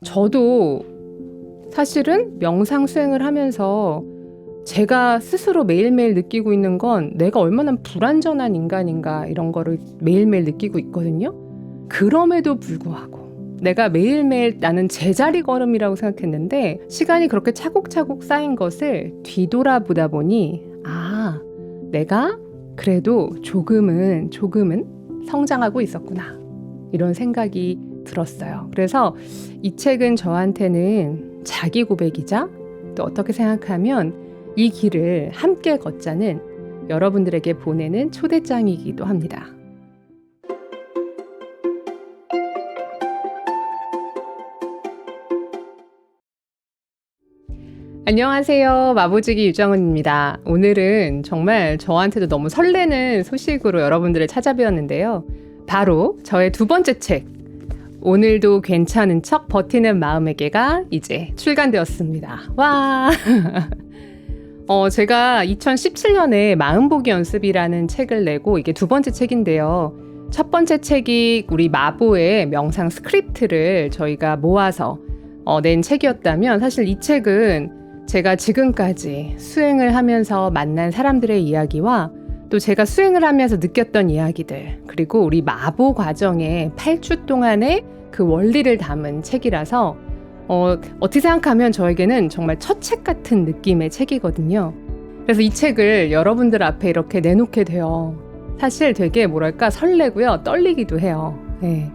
저도 사실은 명상 수행을 하면서 제가 스스로 매일매일 느끼고 있는 건 내가 얼마나 불완전한 인간인가 이런 거를 매일매일 느끼고 있거든요. 그럼에도 불구하고 내가 매일매일 나는 제자리 걸음이라고 생각했는데 시간이 그렇게 차곡차곡 쌓인 것을 뒤돌아보다 보니 내가 그래도 조금은 성장하고 있었구나 이런 생각이 들었어요. 그래서 이 책은 저한테는 자기 고백이자 또 어떻게 생각하면 이 길을 함께 걷자는 여러분들에게 보내는 초대장이기도 합니다. 안녕하세요. 마보지기 유정은입니다. 오늘은 정말 저한테도 너무 설레는 소식으로 여러분들을 찾아뵈었는데요. 바로 저의 두 번째 책, 오늘도 괜찮은 척 버티는 마음에게가 이제 출간되었습니다. 와! 제가 2017년에 마음보기 연습이라는 책을 내고 이게 두 번째 책인데요. 첫 번째 책이 우리 마보의 명상 스크립트를 저희가 모아서 낸 책이었다면 사실 이 책은 제가 지금까지 수행을 하면서 만난 사람들의 이야기와 또 제가 수행을 하면서 느꼈던 이야기들, 그리고 우리 마보 과정의 8주 동안의 그 원리를 담은 책이라서 어떻게 생각하면 저에게는 정말 첫 책 같은 느낌의 책이거든요. 그래서 이 책을 여러분들 앞에 이렇게 내놓게 돼요. 사실 되게 설레고요. 떨리기도 해요. 네.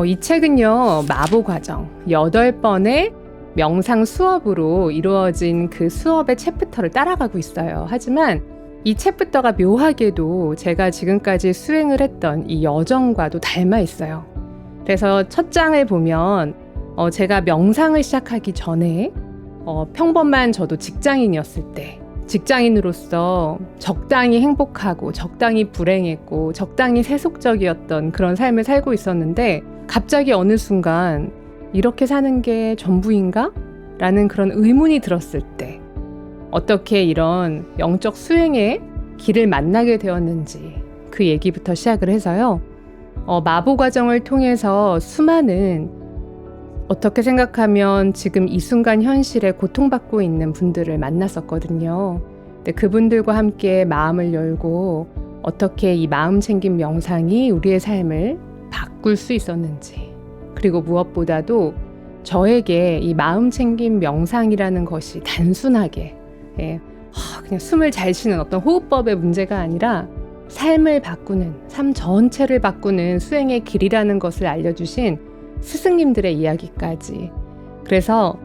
이 책은요, 마보 과정 8번의 명상 수업으로 이루어진 그 수업의 챕터를 따라가고 있어요. 하지만 이 챕터가 묘하게도 제가 지금까지 수행을 했던 이 여정과도 닮아 있어요. 그래서 첫 장을 보면 제가 명상을 시작하기 전에 평범한 저도 직장인이었을 때 직장인으로서 적당히 행복하고 적당히 불행했고 적당히 세속적이었던 그런 삶을 살고 있었는데 갑자기 어느 순간 이렇게 사는 게 전부인가? 라는 그런 의문이 들었을 때 어떻게 이런 영적 수행의 길을 만나게 되었는지 그 얘기부터 시작을 해서요. 마보 과정을 통해서 수많은 어떻게 생각하면 지금 이 순간 현실에 고통받고 있는 분들을 만났었거든요. 근데 그분들과 함께 마음을 열고 어떻게 이 마음 챙김 명상이 우리의 삶을 바꿀 수 있었는지, 그리고 무엇보다도 저에게 이 마음 챙김 명상이라는 것이 단순하게 그냥 숨을 잘 쉬는 어떤 호흡법의 문제가 아니라 삶을 바꾸는, 삶 전체를 바꾸는 수행의 길이라는 것을 알려주신 스승님들의 이야기까지. 그래서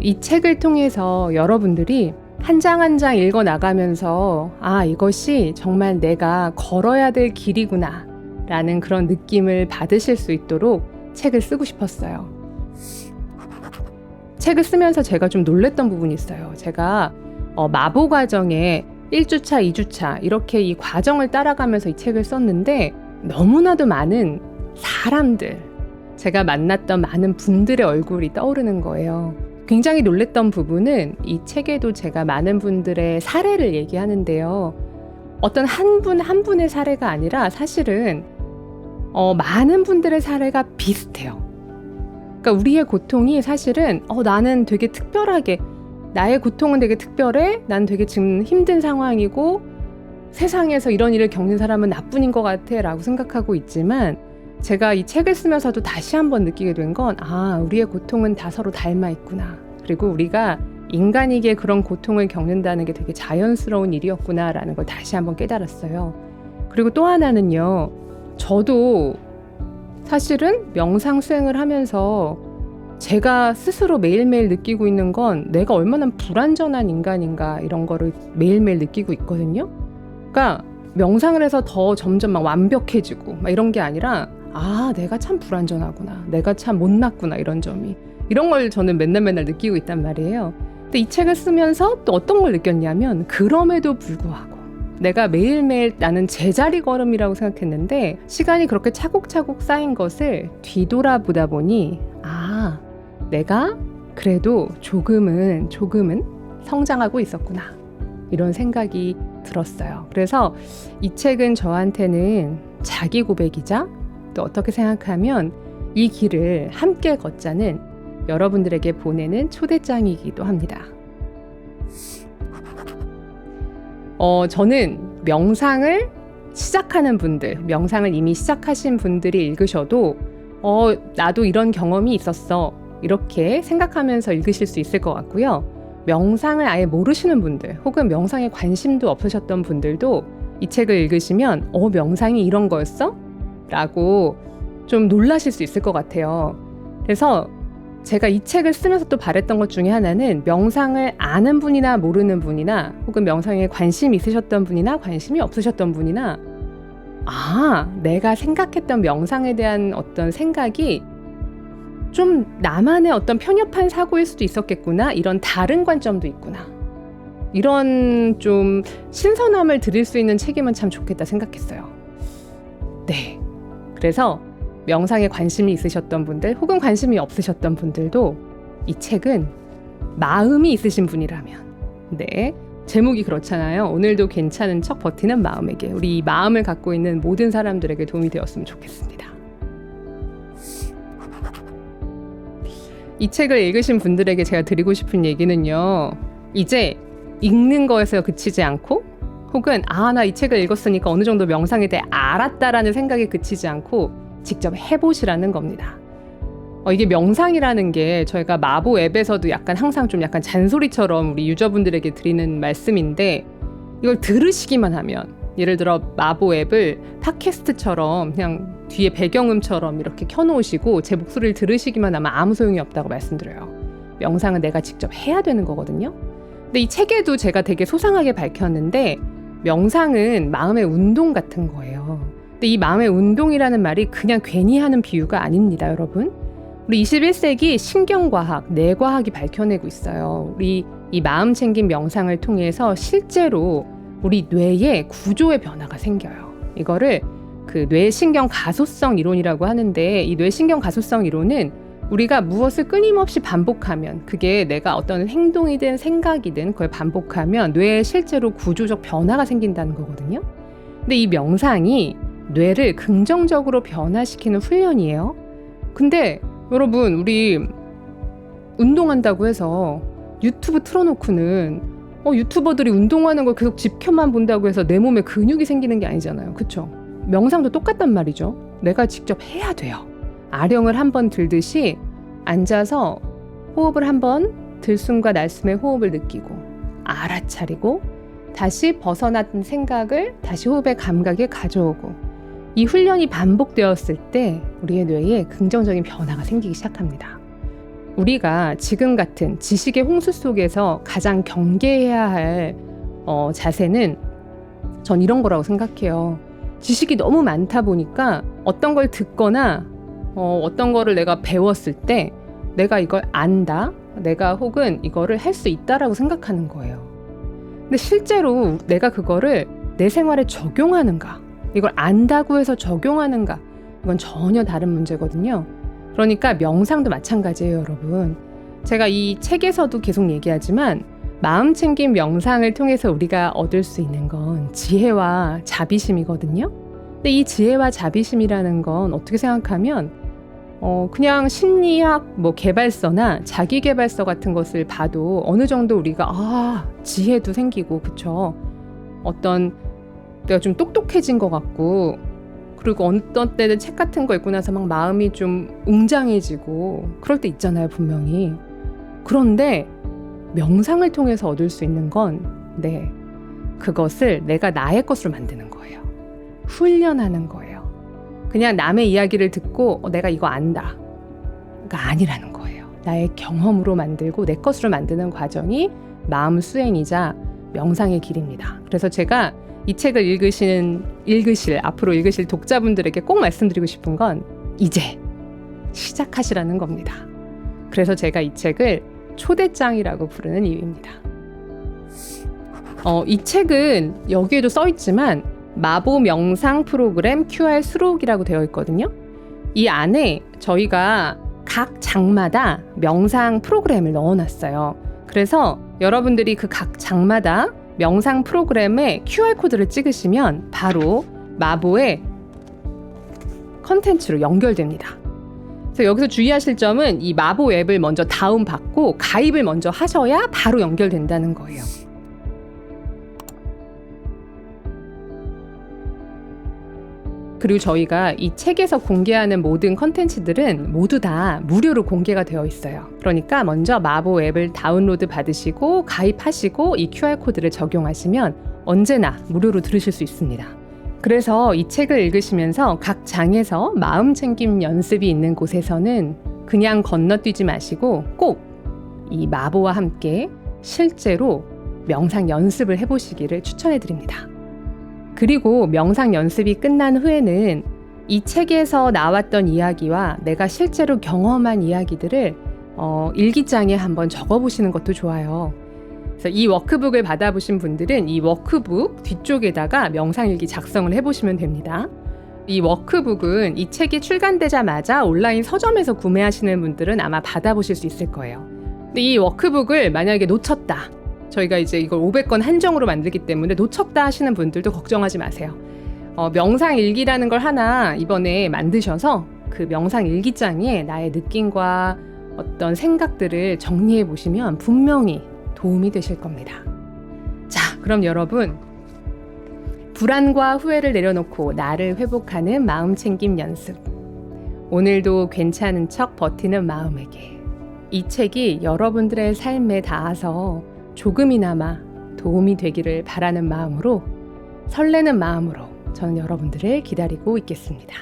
이 책을 통해서 여러분들이 한 장 한 장 읽어나가면서 이것이 정말 내가 걸어야 될 길이구나 라는 그런 느낌을 받으실 수 있도록 책을 쓰고 싶었어요. 책을 쓰면서 제가 좀 놀랬던 부분이 있어요. 제가 마보 과정에 1주차, 2주차 이렇게 이 과정을 따라가면서 이 책을 썼는데 너무나도 많은 사람들, 제가 만났던 많은 분들의 얼굴이 떠오르는 거예요. 굉장히 놀랬던 부분은 이 책에도 제가 많은 분들의 사례를 얘기하는데요. 어떤 한 분 한 분의 사례가 아니라 사실은 많은 분들의 사례가 비슷해요. 그러니까 우리의 고통이 사실은 나는 되게 특별하게, 나의 고통은 되게 특별해, 난 되게 지금 힘든 상황이고 세상에서 이런 일을 겪는 사람은 나뿐인 것 같아 라고 생각하고 있지만, 제가 이 책을 쓰면서도 다시 한번 느끼게 된 건 우리의 고통은 다 서로 닮아 있구나, 그리고 우리가 인간이기에 그런 고통을 겪는다는 게 되게 자연스러운 일이었구나 라는 걸 다시 한번 깨달았어요. 그리고 또 하나는요, 저도 사실은 명상 수행을 하면서 제가 스스로 매일매일 느끼고 있는 건 내가 얼마나 불완전한 인간인가 이런 거를 매일매일 느끼고 있거든요. 그러니까 명상을 해서 더 점점 막 완벽해지고 막 이런 게 아니라 내가 참 불완전하구나, 내가 참 못났구나, 이런 걸 저는 맨날 느끼고 있단 말이에요. 근데 이 책을 쓰면서 또 어떤 걸 느꼈냐면, 그럼에도 불구하고 내가 매일매일 나는 제자리 걸음이라고 생각했는데 시간이 그렇게 차곡차곡 쌓인 것을 뒤돌아보다 보니 내가 그래도 조금은 성장하고 있었구나 이런 생각이 들었어요. 그래서 이 책은 저한테는 자기 고백이자 또 어떻게 생각하면 이 길을 함께 걷자는 여러분들에게 보내는 초대장이기도 합니다. 저는 명상을 시작하는 분들, 명상을 이미 시작하신 분들이 읽으셔도 나도 이런 경험이 있었어, 이렇게 생각하면서 읽으실 수 있을 것 같고요. 명상을 아예 모르시는 분들, 혹은 명상에 관심도 없으셨던 분들도 이 책을 읽으시면 명상이 이런 거였어? 라고 좀 놀라실 수 있을 것 같아요. 그래서 제가 이 책을 쓰면서 또 바랬던 것 중에 하나는 명상을 아는 분이나 모르는 분이나 혹은 명상에 관심이 있으셨던 분이나 관심이 없으셨던 분이나 내가 생각했던 명상에 대한 어떤 생각이 좀 나만의 어떤 편협한 사고일 수도 있었겠구나, 이런 다른 관점도 있구나, 이런 좀 신선함을 드릴 수 있는 책이면 참 좋겠다 생각했어요. 네, 그래서 명상에 관심이 있으셨던 분들 혹은 관심이 없으셨던 분들도 이 책은 마음이 있으신 분이라면, 네, 제목이 그렇잖아요. 오늘도 괜찮은 척 버티는 마음에게, 우리 이 마음을 갖고 있는 모든 사람들에게 도움이 되었으면 좋겠습니다. 이 책을 읽으신 분들에게 제가 드리고 싶은 얘기는요, 이제 읽는 거에서 그치지 않고, 혹은 나 이 책을 읽었으니까 어느 정도 명상에 대해 알았다라는 생각에 그치지 않고 직접 해보시라는 겁니다. 이게 명상이라는 게 저희가 마보 앱에서도 항상 좀 잔소리처럼 우리 유저분들에게 드리는 말씀인데, 이걸 들으시기만 하면, 예를 들어 마보 앱을 팟캐스트처럼 그냥 뒤에 배경음처럼 이렇게 켜놓으시고 제 목소리를 들으시기만 하면 아무 소용이 없다고 말씀드려요. 명상은 내가 직접 해야 되는 거거든요. 근데 이 책에도 제가 되게 소상하게 밝혔는데, 명상은 마음의 운동 같은 거예요. 근데 이 마음의 운동이라는 말이 그냥 괜히 하는 비유가 아닙니다, 여러분. 우리 21세기 신경과학, 뇌과학이 밝혀내고 있어요. 우리 이 마음 챙김 명상을 통해서 실제로 우리 뇌의 구조의 변화가 생겨요. 이거를 그 뇌신경 가소성 이론이라고 하는데, 이 뇌신경 가소성 이론은 우리가 무엇을 끊임없이 반복하면, 그게 내가 어떤 행동이든 생각이든 그걸 반복하면 뇌에 실제로 구조적 변화가 생긴다는 거거든요. 근데 이 명상이 뇌를 긍정적으로 변화시키는 훈련이에요. 근데 여러분, 우리 운동한다고 해서 유튜브 틀어놓고는 유튜버들이 운동하는 걸 계속 지켜만 본다고 해서 내 몸에 근육이 생기는 게 아니잖아요. 그쵸? 명상도 똑같단 말이죠. 내가 직접 해야 돼요. 아령을 한번 들듯이 앉아서 호흡을 한번, 들숨과 날숨의 호흡을 느끼고 알아차리고 다시 벗어난 생각을 다시 호흡의 감각에 가져오고, 이 훈련이 반복되었을 때 우리의 뇌에 긍정적인 변화가 생기기 시작합니다. 우리가 지금 같은 지식의 홍수 속에서 가장 경계해야 할 자세는 전 이런 거라고 생각해요. 지식이 너무 많다 보니까 어떤 걸 듣거나 어떤 거를 내가 배웠을 때 내가 이걸 안다, 내가 혹은 이거를 할 수 있다라고 생각하는 거예요. 근데 실제로 내가 그거를 내 생활에 적용하는가, 이걸 안다고 해서 적용하는가, 이건 전혀 다른 문제거든요. 그러니까 명상도 마찬가지예요, 여러분. 제가 이 책에서도 계속 얘기하지만 마음챙김 명상을 통해서 우리가 얻을 수 있는 건 지혜와 자비심이거든요. 근데 이 지혜와 자비심이라는 건 어떻게 생각하면 그냥 심리학 개발서나 자기계발서 같은 것을 봐도 어느 정도 우리가 지혜도 생기고, 그쵸? 어떤 내가 좀 똑똑해진 것 같고, 그리고 어떤 때는 책 같은 거 읽고 나서 막 마음이 좀 웅장해지고 그럴 때 있잖아요, 분명히. 그런데 명상을 통해서 얻을 수 있는 건 그것을 내가 나의 것으로 만드는 거예요. 훈련하는 거예요. 그냥 남의 이야기를 듣고 내가 이거 안다 가 아니라는 거예요. 나의 경험으로 만들고 내 것으로 만드는 과정이 마음 수행이자 명상의 길입니다. 그래서 제가 이 책을 앞으로 읽으실 독자분들에게 꼭 말씀드리고 싶은 건 이제 시작하시라는 겁니다. 그래서 제가 이 책을 초대장이라고 부르는 이유입니다. 이 책은 여기에도 써 있지만 마보 명상 프로그램 QR 수록이라고 되어 있거든요. 이 안에 저희가 각 장마다 명상 프로그램을 넣어놨어요. 그래서 여러분들이 그 각 장마다 명상 프로그램에 QR코드를 찍으시면 바로 마보의 컨텐츠로 연결됩니다. 그래서 여기서 주의하실 점은 이 마보 앱을 먼저 다운받고 가입을 먼저 하셔야 바로 연결된다는 거예요. 그리고 저희가 이 책에서 공개하는 모든 컨텐츠들은 모두 다 무료로 공개가 되어 있어요. 그러니까 먼저 마보 앱을 다운로드 받으시고 가입하시고 이 QR코드를 적용하시면 언제나 무료로 들으실 수 있습니다. 그래서 이 책을 읽으시면서 각 장에서 마음 챙김 연습이 있는 곳에서는 그냥 건너뛰지 마시고 꼭 이 마보와 함께 실제로 명상 연습을 해보시기를 추천해드립니다. 그리고 명상 연습이 끝난 후에는 이 책에서 나왔던 이야기와 내가 실제로 경험한 이야기들을 일기장에 한번 적어보시는 것도 좋아요. 그래서 이 워크북을 받아보신 분들은 이 워크북 뒤쪽에다가 명상일기 작성을 해보시면 됩니다. 이 워크북은 이 책이 출간되자마자 온라인 서점에서 구매하시는 분들은 아마 받아보실 수 있을 거예요. 근데 이 워크북을 만약에 놓쳤다. 저희가 이제 이걸 500권 한정으로 만들기 때문에 놓쳤다 하시는 분들도 걱정하지 마세요. 명상일기라는 걸 하나 이번에 만드셔서 그 명상일기장에 나의 느낌과 어떤 생각들을 정리해 보시면 분명히 도움이 되실 겁니다. 자, 그럼 여러분, 불안과 후회를 내려놓고 나를 회복하는 마음챙김 연습. 오늘도 괜찮은 척 버티는 마음에게. 이 책이 여러분들의 삶에 닿아서 조금이나마 도움이 되기를 바라는 마음으로, 설레는 마음으로 저는 여러분들을 기다리고 있겠습니다.